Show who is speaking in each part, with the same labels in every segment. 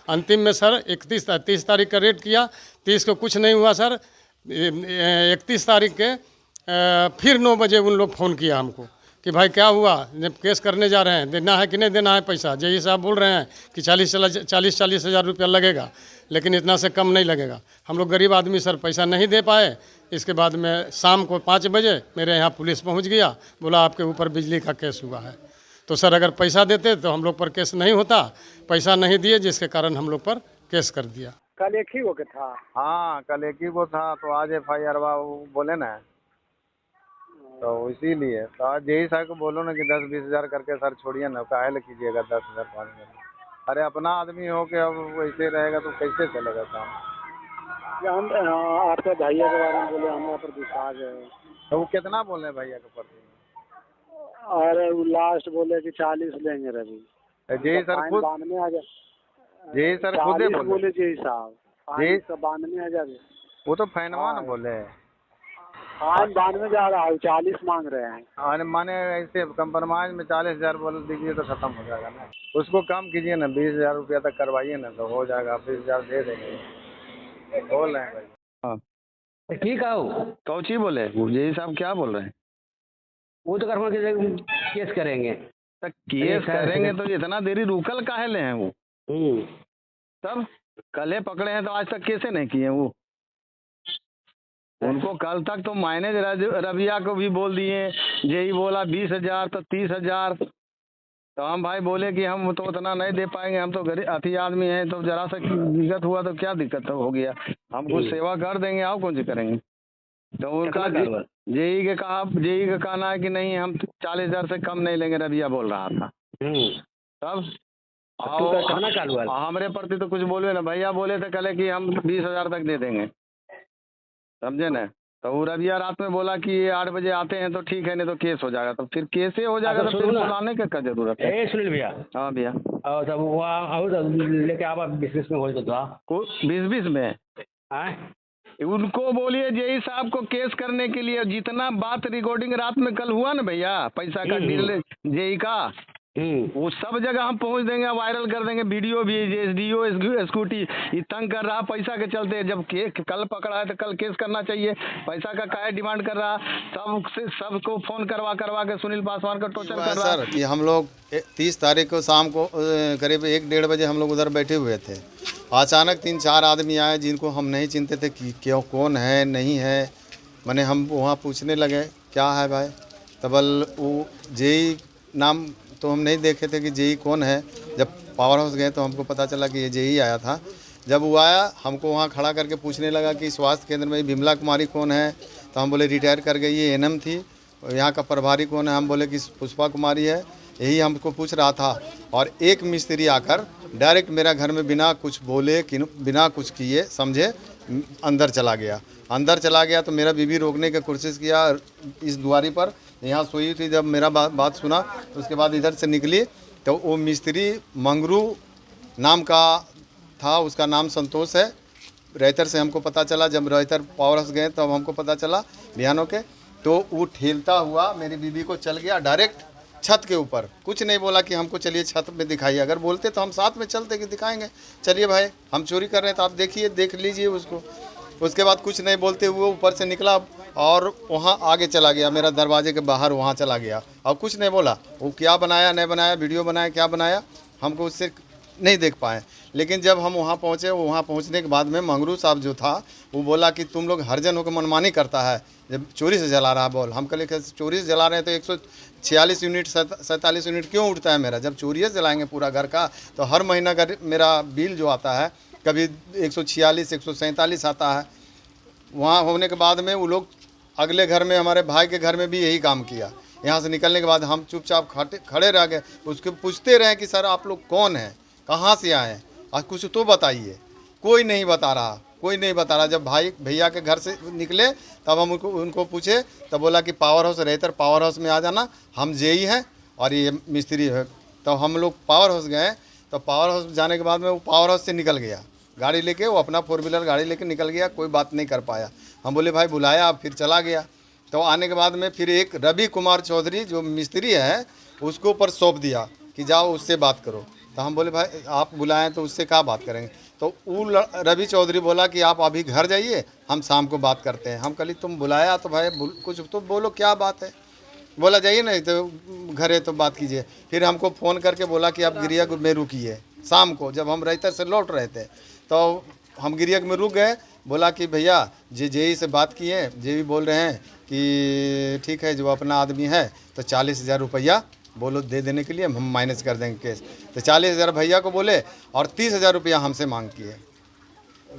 Speaker 1: अंतिम में सर 30 तारीख का रेट किया, 30 को कुछ नहीं हुआ सर। 31 तारीख के फिर 9 बजे उन लोग फ़ोन किया हमको कि भाई क्या हुआ, जब केस करने जा रहे हैं, देना है कि नहीं देना है पैसा। जय साहब बोल रहे हैं कि 40 हज़ार रुपया लगेगा, लेकिन इतना से कम नहीं लगेगा। हम लोग गरीब आदमी सर पैसा नहीं दे पाए। इसके बाद में शाम को 5 बजे मेरे यहाँ पुलिस पहुँच गया, बोला आपके ऊपर बिजली का केस हुआ है। तो सर अगर पैसा देते तो हम लोग पर केस नहीं होता, पैसा नहीं दिए जिसके कारण हम लोग पर केस कर दिया।
Speaker 2: कल एक ही वो के था।
Speaker 3: हाँ कल एक ही वो था, तो आज FIR बोले ना, तो इसीलिए तो आज यही सर को बोलो ना कि 10-20 हज़ार करके सर छोड़िए ना, काहे कीजिएगा 10 हज़ार 5 हज़ार। अरे अपना आदमी हो के अब वैसे रहेगा तो कैसे चलेगा काम।
Speaker 2: हम आपके भैया के बारे में बोले हमारे पर विश्वास है।
Speaker 3: तो वो कितना बोल रहे हैं भैया के प्रति?
Speaker 2: अरे वो लास्ट बोले कि 40 लेंगे रवि।
Speaker 3: जी सर खुद,
Speaker 2: 92,000।
Speaker 3: जी सर खुद ही
Speaker 2: बोले जी साहब,
Speaker 3: जी
Speaker 2: 92,000।
Speaker 3: वो तो फैनवा ना बोले।
Speaker 2: फाइन 92 जा रहा है, 40 मांग रहे हैं।
Speaker 3: अरे माने ऐसे कंप्रोमाइज में 40 हज़ार बोल दीजिए तो खत्म हो जाएगा ना। उसको कम कीजिए ना, 20 हज़ार रुपया तक करवाइए ना तो हो जाएगा। 20 हज़ार दे देंगे, बोल रहे हैं भाई। हाँ
Speaker 4: ठीक है,
Speaker 3: कौची बोले जी साहब, क्या बोल रहे हैं?
Speaker 4: वो तो कर्मा केस करेंगे।
Speaker 3: तो केस करेंगे तो इतना देरी रुकल काहे ले हैं वो? तब कल पकड़े हैं तो आज तक कैसे नहीं किए वो? उनको कल तक तो मैनेज रबिया को भी बोल दिए, यही बोला 20 हज़ार तो 30 हज़ार। तो हम भाई बोले कि हम तो उतना नहीं दे पाएंगे, हम तो गरीब अति आदमी हैं, तो जरा सा दिक्कत हुआ तो क्या दिक्कत हो गया, हम कुछ सेवा कर देंगे, आप कौन सी करेंगे। तो उनका जेई के कहना है कि नहीं हम 40 हज़ार से कम नहीं लेंगे, रबिया बोल रहा था। तब हमारे प्रति तो कुछ बोले ना, भैया बोले थे कल कि हम 20 हज़ार तक दे देंगे, समझे ना। तो वो रबिया रात में बोला कि 8 बजे आते हैं तो ठीक है, नहीं तो केस हो जाएगा। तो फिर केस हो जाएगा तो फिर बुलाने का क्या जरूरत है?
Speaker 4: सुनील भैया।
Speaker 3: हाँ भैया।
Speaker 4: और तब वो लेके आप 20 में हो तो
Speaker 3: 20 में उनको बोलिए जेई साहब को केस करने के लिए, जितना बात रिकॉर्डिंग रात में कल हुआ ना भैया, पैसा का डील जेई का, वो सब जगह हम पहुंच देंगे, वायरल कर देंगे वीडियो भी। SDO स्कूटी ये तंग कर रहा पैसा के चलते, जब कल पकड़ा है तो कल केस करना चाहिए। पैसा का क्या डिमांड कर रहा, सबको फोन करवा के सुनील पासवान का टॉर्चर कर रहा।
Speaker 5: सर कि हम लोग 30 तारीख को शाम को करीब 1-1:30 बजे हम लोग उधर बैठे हुए थे। अचानक 3-4 आदमी आए जिनको हम नहीं चिंते थे कि क्यों कौन है नहीं है। मैंने हम वहाँ पूछने लगे क्या है भाई, तबल वो जेई नाम तो हम नहीं देखे थे कि जेई कौन है। जब पावर हाउस गए तो हमको पता चला कि ये जेई आया था। जब वो आया हमको वहाँ खड़ा करके पूछने लगा कि स्वास्थ्य केंद्र में बिमला कुमारी कौन है, तो हम बोले रिटायर कर गई, ये NM थी। यहाँ का प्रभारी कौन है, हम बोले कि पुष्पा कुमारी है। यही हमको पूछ रहा था। और एक मिस्त्री आकर डायरेक्ट मेरा घर में बिना कुछ बोले बिना कुछ किए समझे अंदर चला गया। तो मेरा बीवी रोकने की कोशिश किया इस दुआरी पर, यहाँ सोई थी। जब मेरा बात सुना तो उसके बाद इधर से निकली तो वो मिस्त्री मंगरू नाम का था, उसका नाम संतोष है। रैतर से हमको पता चला, जब रैतर पावर हाउस गए तब हमको पता चला बयानों के। तो वो ठेलता हुआ मेरी बीवी को चल गया डायरेक्ट छत के ऊपर। कुछ नहीं बोला कि हमको चलिए छत में दिखाइए, अगर बोलते तो हम साथ में चलते कि दिखाएंगे, चलिए भाई हम चोरी कर रहे हैं तो आप देखिए देख लीजिए उसको। उसके बाद कुछ नहीं बोलते हुए ऊपर से निकला और वहाँ आगे चला गया, मेरा दरवाजे के बाहर वहाँ चला गया और कुछ नहीं बोला। वो क्या बनाया नहीं बनाया, वीडियो बनाया क्या बनाया, हमको उससे नहीं देख पाए। लेकिन जब हम वहाँ पहुँचे, वहाँ पहुँचने के बाद में मंगरू साहब जो था वो बोला कि तुम लोग हर जन होकर मनमानी करता है, जब चोरी से जला रहा बोल। हम कहे चोरी से जला रहे हैं तो 146 यूनिट 47 यूनिट क्यों उठता है मेरा, जब चोरी से जलाएंगे पूरा घर का तो हर महीना का मेरा बिल जो आता है कभी 146 147 आता है। वहाँ होने के बाद में वो लोग अगले घर में हमारे भाई के घर में भी यही काम किया। यहाँ से निकलने के बाद हम चुपचाप खड़े रह गए। उसके पूछते रहे कि सर आप लोग कौन हैं, कहाँ से आए हैं, आज कुछ तो बताइए। कोई नहीं बता रहा। जब भैया के घर से निकले तब हम उनको पूछे, तब बोला कि पावर हाउस रहकर पावर हाउस में आ जाना, हम जेई हैं और ये मिस्त्री है। तो हम लोग पावर हाउस गए। तो पावर हाउस जाने के बाद में वो पावर हाउस से निकल गया गाड़ी लेके, वो अपना 4 व्हीलर गाड़ी लेके निकल गया, कोई बात नहीं कर पाया। हम बोले भाई बुलाया, फिर चला गया। तो आने के बाद में फिर एक रवि कुमार चौधरी जो मिस्त्री है उसको ऊपर सौंप दिया कि जाओ उससे बात करो। तो हम बोले भाई आप बुलाएं तो उससे क्या बात करेंगे। तो वो रवि चौधरी बोला कि आप अभी घर जाइए, हम शाम को बात करते हैं। हम कही तुम बुलाया तो भाई कुछ तो बोलो, क्या बात है। बोला जाइए नहीं तो घरे तो बात कीजिए। फिर हमको फ़ोन करके बोला कि आप गिरिया में रुकिए। शाम को जब हम रैतर से लौट रहे थे तो हम गिरिया में रुक गए। बोला कि भैया जेई से बात किए, जेई बोल रहे हैं कि ठीक है जो अपना आदमी है तो 40,000 रुपया बोलो दे देने के लिए, हम माइनस कर देंगे केस। तो 40,000 भैया को बोले और 30,000 रुपया हमसे मांग किए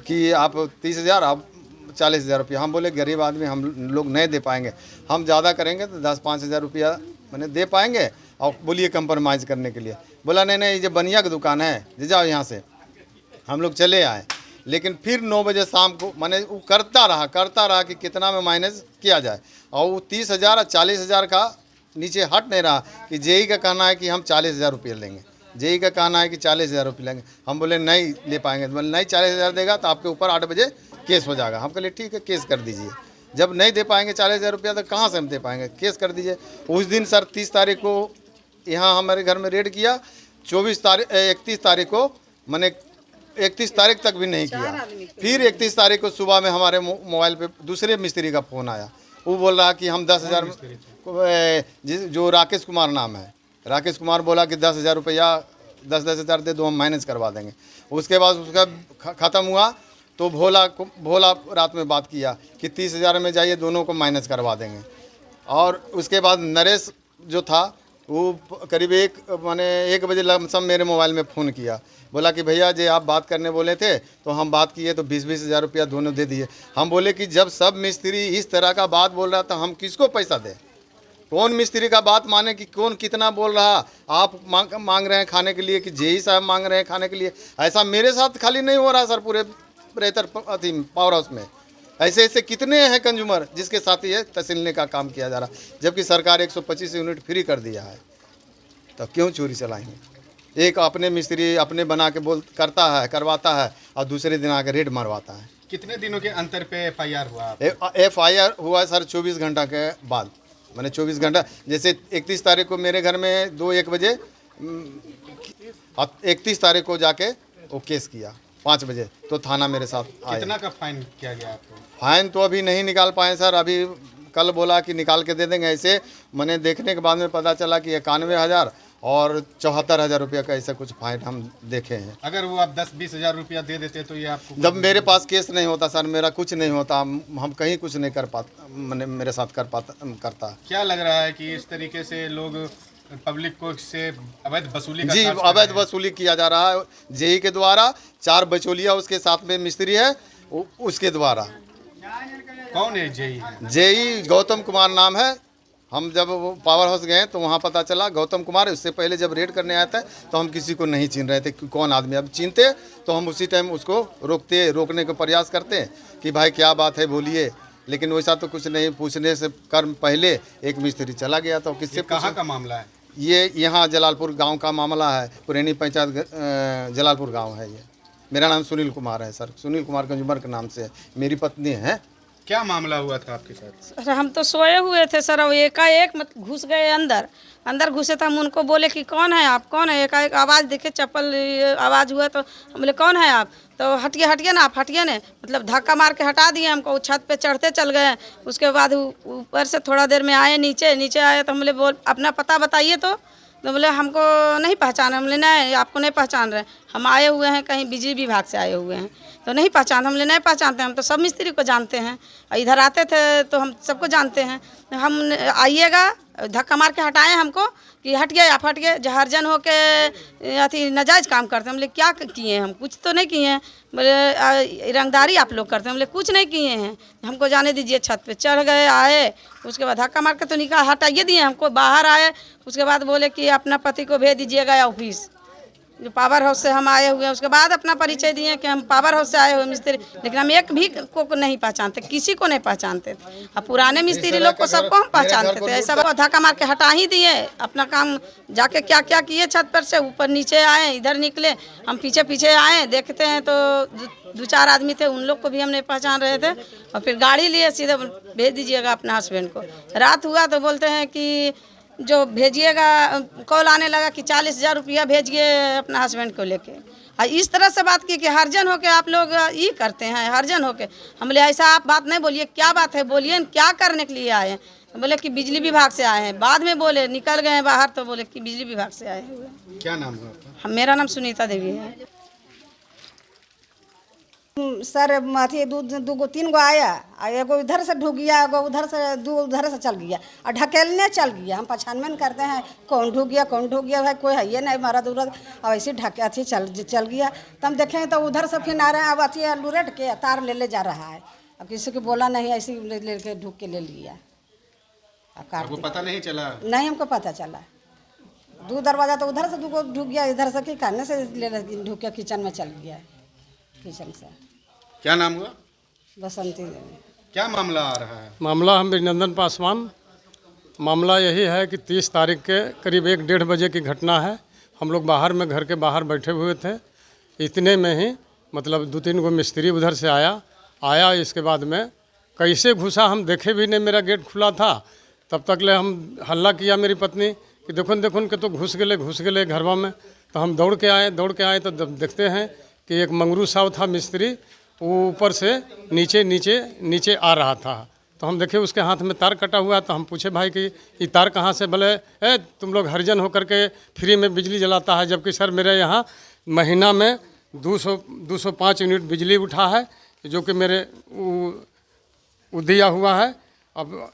Speaker 5: कि आप 30,000 आप 40,000 रुपया। हम बोले गरीब आदमी हम लोग नहीं दे पाएंगे, हम ज़्यादा करेंगे तो 10-5,000 रुपया मैंने दे पाएंगे और बोलिए कंप्रोमाइज़ करने के लिए। बोला नहीं नहीं ये बनिया की दुकान है, जे जाओ यहाँ से। हम लोग चले आए, लेकिन फिर 9 बजे शाम को मैंने वो करता रहा कि कितना में माइनस किया जाए। और वो 30,000 और 40,000 का नीचे हट नहीं रहा कि जेई का कहना है कि हम 40,000 रुपये लेंगे, जेई का कहना है कि 40,000 रुपये लेंगे। हम बोले नहीं ले पाएंगे। बोले नहीं 40,000 देगा तो आपके ऊपर 8 बजे केस हो जाएगा। हम कहे ठीक है केस कर दीजिए। जब नहीं दे पाएंगे 40,000 रुपया तो कहाँ से हम दे पाएंगे, केस कर दीजिए। उस दिन सर 30 तारीख को यहाँ हमारे घर में रेड किया। 31 तारीख को मैंने 31 तारीख तक भी नहीं किया। फिर 31 तारीख को सुबह में हमारे मोबाइल पे दूसरे मिस्त्री का फ़ोन आया। वो बोल रहा कि हम 10,000 जो राकेश कुमार नाम है, राकेश कुमार बोला कि 10,000 रुपया 10,000 दे दो, हम माइनस करवा देंगे। उसके बाद उसका ख़त्म हुआ तो भोला रात में बात किया कि 30,000 में जाइए, दोनों को माइनस करवा देंगे। और उसके बाद नरेश जो था वो करीब 1 बजे लमसम मेरे मोबाइल में फ़ोन किया। बोला कि भैया जी आप बात करने बोले थे तो हम बात किए तो 20-20 हज़ार रुपया दोनों दे दिए। हम बोले कि जब सब मिस्त्री इस तरह का बात बोल रहा था हम किसको पैसा दें। कौन मिस्त्री का बात माने कि कौन कितना बोल रहा। आप मांग रहे हैं खाने के लिए कि जेई साहब मांग रहे हैं खाने के लिए। ऐसा मेरे साथ खाली नहीं हो रहा सर, पूरे रेतर पावर हाउस में ऐसे ऐसे कितने हैं कंज्यूमर जिसके साथ ये तहसीलने का काम किया जा रहा, जबकि सरकार 125 यूनिट फ्री कर दिया है। तो क्यों चोरी चलाएंगे। एक अपने मिस्त्री अपने बना के करवाता है और दूसरे दिन आकर रेड मरवाता है।
Speaker 6: कितने दिनों के अंतर पे FIR हुआ?
Speaker 5: FIR हुआ सर 24 घंटा के बाद। मैंने 24 घंटा जैसे 31 तारीख को मेरे घर में 2-1 बजे 31 तारीख को जाके वो केस किया 5 बजे तो थाना मेरे साथ आया।
Speaker 6: कितना का फाइन किया गया आपको?
Speaker 5: फाइन तो अभी नहीं निकाल पाए सर, अभी कल बोला कि निकाल के दे देंगे। ऐसे मैंने देखने के बाद में पता चला कि 91,000 और 74,000 रुपया का ऐसा कुछ फाइन हम देखे हैं।
Speaker 6: अगर वो आप 10-20 हज़ार रुपया दे देते तो ये आपको?
Speaker 5: जब मेरे पास केस नहीं होता सर, मेरा कुछ नहीं होता, हम कहीं कुछ नहीं कर पाता, मैंने मेरे साथ करता।
Speaker 6: क्या लग रहा है कि इस तरीके से लोग पब्लिक को से अवैध वसूली
Speaker 5: जी अवैध वसूली किया जा रहा है जेई के द्वारा। 4 बचौलिया उसके साथ में मिस्त्री है उसके द्वारा।
Speaker 6: कौन है जेई?
Speaker 5: जेई गौतम कुमार नाम है। हम जब वो पावर हाउस गए तो वहाँ पता चला गौतम कुमार। उससे पहले जब रेड करने आया था तो हम किसी को नहीं चिन्ह रहे थे कि कौन आदमी। अब चिन्हते तो हम उसी टाइम उसको रोकने का प्रयास करते कि भाई क्या बात है बोलिए, लेकिन वैसा तो कुछ नहीं। पूछने से कर पहले एक मिस्त्री चला गया। तो किससे
Speaker 6: कहाँ का मामला है
Speaker 5: ये? यहाँ जलालपुर गांव का मामला है, पुरानी पंचायत जलालपुर गांव है ये। मेरा नाम सुनील कुमार है सर, सुनील कुमार कंज्यूमर के नाम से। मेरी पत्नी है।
Speaker 6: क्या मामला हुआ था आपके साथ?
Speaker 7: सर हम तो सोए हुए थे सर, एकाएक घुस गए अंदर घुसे तो हम उनको बोले कि कौन है आप, कौन है। एकाएक आवाज़ देखे, चप्पल आवाज़ हुआ तो हम बोले कौन है आप, तो हटिए ना आप हटिए ना, मतलब धक्का मार के हटा दिए हमको। छत पे चढ़ते चल गए। उसके बाद ऊपर से थोड़ा देर में आए, नीचे आए तो हम बोले अपना पता बताइए। तो बोले हमको नहीं पहचाना। हम बोले नहीं आपको नहीं पहचान रहे, हम आए हुए हैं कहीं बिजली विभाग से आए हुए हैं, तो नहीं पहचान। हम बोले नहीं पहचानते, हम तो सब मिस्त्री को जानते हैं, इधर आते थे तो हम सबको जानते हैं। हम आइएगा, धक्का मार के हटाएं हमको कि हट गए आप, हट गए। जहरजन हो के अथी नाजायज़ काम करते हैं। हम बोले क्या किए, हम कुछ तो नहीं किए हैं। बोले रंगदारी आप लोग करते हैं। हम बोले कुछ नहीं किए हैं, हमको जाने दीजिए। छत पे चढ़ गए, आए, उसके बाद धक्का मार के तो निकाल हटाइए दिए हमको। बाहर आए, उसके बाद बोले कि अपना पति को भेज दीजिएगा ऑफिस, जो पावर हाउस से हम आए हुए हैं। उसके बाद अपना परिचय दिए कि हम पावर हाउस से आए हुए मिस्त्री, लेकिन हम एक भी को नहीं पहचानते, किसी को नहीं पहचानते थे। अब पुराने मिस्त्री लोग को सबको हम पहचानते थे। ऐसा धक्का मार के हटा ही दिए। अपना काम जाके क्या क्या किए, छत पर से ऊपर नीचे आए, इधर निकले। हम पीछे आए, देखते हैं तो 2-4 आदमी थे, उन लोग को भी हम नहीं पहचान रहे थे। और फिर गाड़ी लिए सीधे भेज दीजिएगा अपना हस्बैंड को। रात हुआ तो बोलते हैं कि जो भेजिएगा, कॉल आने लगा कि 40,000 रुपया भेजिए अपना हस्बैंड को लेके। और इस तरह से बात की कि हरजन होके आप लोग ये करते हैं, हरजन होके। हम बोले ऐसा आप बात नहीं बोलिए, क्या बात है बोलिए, क्या करने के लिए आए हैं। तो बोले कि बिजली विभाग से आए हैं। बाद में बोले निकल गए हैं बाहर तो बोले कि बिजली विभाग से आए हुए।
Speaker 6: क्या नाम है आपका?
Speaker 7: मेरा नाम सुनीता देवी है।
Speaker 8: सर अथी दो तीन गो आया, एगो इधर से ढुक गया, एगो उधर से उधर से चल गया और ढकेलने चल गया। हम पहचान करते हैं कौन ढुक गया भाई, कोई है ये नहीं मरद उरद, और ऐसे ढके अथी चल गया। तो हम देखें तो उधर से फिर आ रहे हैं, अब अथी लुरेट के तार ले जा रहा है। अब किसी को बोला नहीं, ऐसे ले के ढुक के ले लिया।
Speaker 6: आपको पता नहीं चला?
Speaker 8: नहीं, हमको पता चला। दो दरवाजा तो उधर से ढुक गया, इधर से की करने से ढुक के किचन में चल गया। किचन से।
Speaker 6: क्या नाम हुआ?
Speaker 8: बसंती देवी।
Speaker 6: क्या मामला आ रहा है?
Speaker 1: मामला हम अभिनंदन पासवान। मामला यही है कि 30 तारीख के करीब 1-1:30 बजे की घटना है। हम लोग बाहर में घर के बाहर बैठे हुए थे। इतने में ही मतलब 2-3 गो मिस्त्री उधर से आया। इसके बाद में कैसे घुसा हम देखे भी नहीं, मेरा गेट खुला था। तब तक ले हम हल्ला किया मेरी पत्नी कि देखो के तो घुस गए घरवा में। तो हम दौड़ के आए तो देखते हैं कि एक मंगरू साहब था मिस्त्री, वो ऊपर से नीचे आ रहा था। तो हम देखे उसके हाथ में तार कटा हुआ। तो हम पूछे भाई कि ये तार कहाँ से? बोले तुम लोग हरिजन होकर के फ्री में बिजली जलाता है, जबकि सर मेरे यहाँ महीना में 205 यूनिट बिजली उठा है, जो कि मेरे वो दिया हुआ है। अब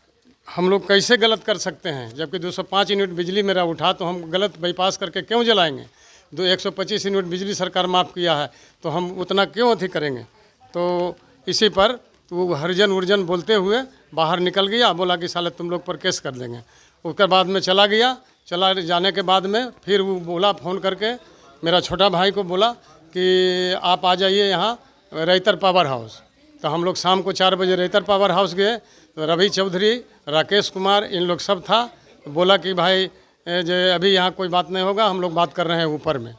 Speaker 1: हम लोग कैसे गलत कर सकते हैं? जबकि 205 यूनिट बिजली मेरा उठा, तो हम गलत बाईपास करके क्यों जलाएंगे? 125 यूनिट बिजली सरकार माफ़ किया है, तो हम उतना क्यों अथी करेंगे? तो इसी पर वो हरिजन उर्जन बोलते हुए बाहर निकल गया, बोला कि साले तुम लोग पर केस कर देंगे। उसके बाद में चला जाने के बाद में फिर वो बोला फ़ोन करके, मेरा छोटा भाई को बोला कि आप आ जाइए यहाँ रैतर पावर हाउस। तो हम लोग शाम को 4 बजे रैतर पावर हाउस गए। तो रवि चौधरी, राकेश कुमार, इन लोग सब था। तो बोला कि भाई जो अभी यहाँ कोई बात नहीं होगा, हम लोग बात कर रहे हैं ऊपर में।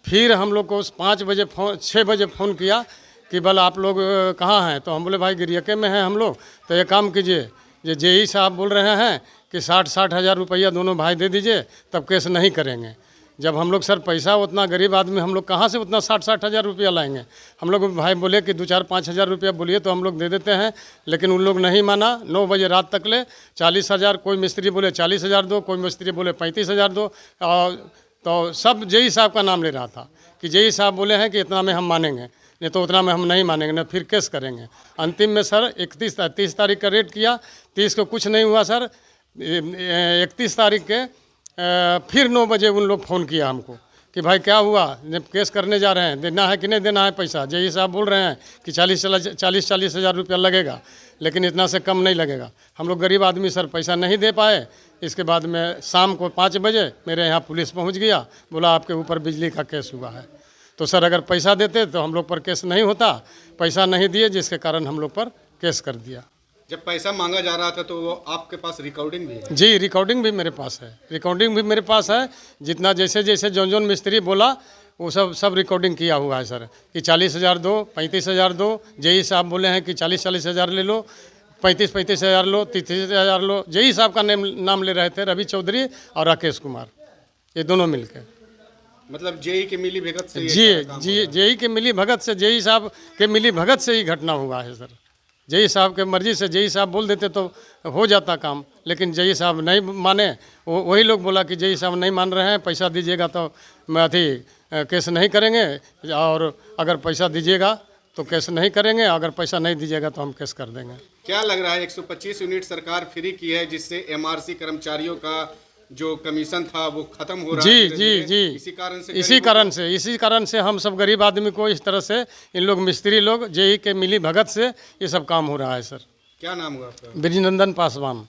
Speaker 1: फिर हम लोग को 6 बजे फ़ोन किया कि बोला आप लोग कहाँ हैं? तो हम बोले भाई गिरियके में हैं हम लोग। तो एक काम कीजिए, ये जेई साहब बोल रहे हैं कि 60 हज़ार रुपया दोनों भाई दे दीजिए, तब केस नहीं करेंगे। जब हम लोग सर पैसा उतना गरीब आदमी, हम लोग कहाँ से उतना 60 हज़ार रुपया लाएंगे? हम लोग भाई बोले कि 2-4-5 हज़ार रुपया बोलिए तो हम लोग दे देते हैं, लेकिन उन लोग नहीं माना। 9 बजे रात तक ले 40 हज़ार, कोई मिस्त्री बोले 40 हज़ार दो, कोई मिस्त्री बोले 35 हज़ार दो। तो सब जेई साहब का नाम ले रहा था कि जेई साहब बोले हैं कि इतना में हम मानेंगे, नहीं तो उतना में हम नहीं मानेंगे, ना फिर केस करेंगे। अंतिम में सर 30 तारीख का रेट किया, 30 को कुछ नहीं हुआ सर। 31 तारीख के फिर 9 बजे उन लोग फ़ोन किया हमको कि भाई क्या हुआ, केस करने जा रहे हैं, देना है कि नहीं देना है पैसा? जेई साहब बोल रहे हैं कि 40 हज़ार रुपया लगेगा, लेकिन इतना से कम नहीं लगेगा। हम लोग गरीब आदमी सर पैसा नहीं दे पाए। इसके बाद में शाम को 5 बजे मेरे यहाँ पुलिस पहुँच गया, बोला आपके ऊपर बिजली का केस हुआ है। तो सर अगर पैसा देते तो हम लोग पर केस नहीं होता। पैसा नहीं दिए, जिसके कारण हम लोग पर केस कर दिया।
Speaker 6: जब पैसा मांगा जा रहा था तो वो आपके पास रिकॉर्डिंग भी है?
Speaker 1: जी, रिकॉर्डिंग भी मेरे पास है। जितना जैसे जौन मिस्त्री बोला वो सब रिकॉर्डिंग किया हुआ है सर कि 40 हज़ार दो, 35 हज़ार दो। जेई साहब बोले हैं कि 40 हज़ार ले लो, 35 हज़ार लो, 30 हज़ार लो। जेई साहब का नाम ले रहे थे, रवि चौधरी और राकेश कुमार, ये दोनों मिलकर।
Speaker 6: मतलब जेई के मिली भगत से?
Speaker 1: जी, जेई के मिली भगत से, जेई साहब के मिली भगत से ही घटना हुआ है सर। जेई साहब के मर्जी से जेई साहब बोल देते तो हो जाता काम, लेकिन जेई साहब नहीं माने। वही लोग बोला कि जेई साहब नहीं मान रहे हैं, पैसा दीजिएगा तो मैं केस नहीं करेंगे, और अगर पैसा दीजिएगा तो केस नहीं करेंगे, अगर पैसा नहीं दीजिएगा तो हम केस कर देंगे।
Speaker 6: क्या लग रहा है 125 यूनिट सरकार फ्री की है, जिससे एमआरसी कर्मचारियों का जो कमीशन था वो खत्म हो रहा है?
Speaker 1: जी, इसी कारण से हम सब गरीब आदमी को इस तरह से, इन लोग मिस्त्री लोग जेई के मिली भगत से ये सब काम हो रहा है सर।
Speaker 6: क्या नाम हुआ आपका?
Speaker 1: अभिनंदन पासवान।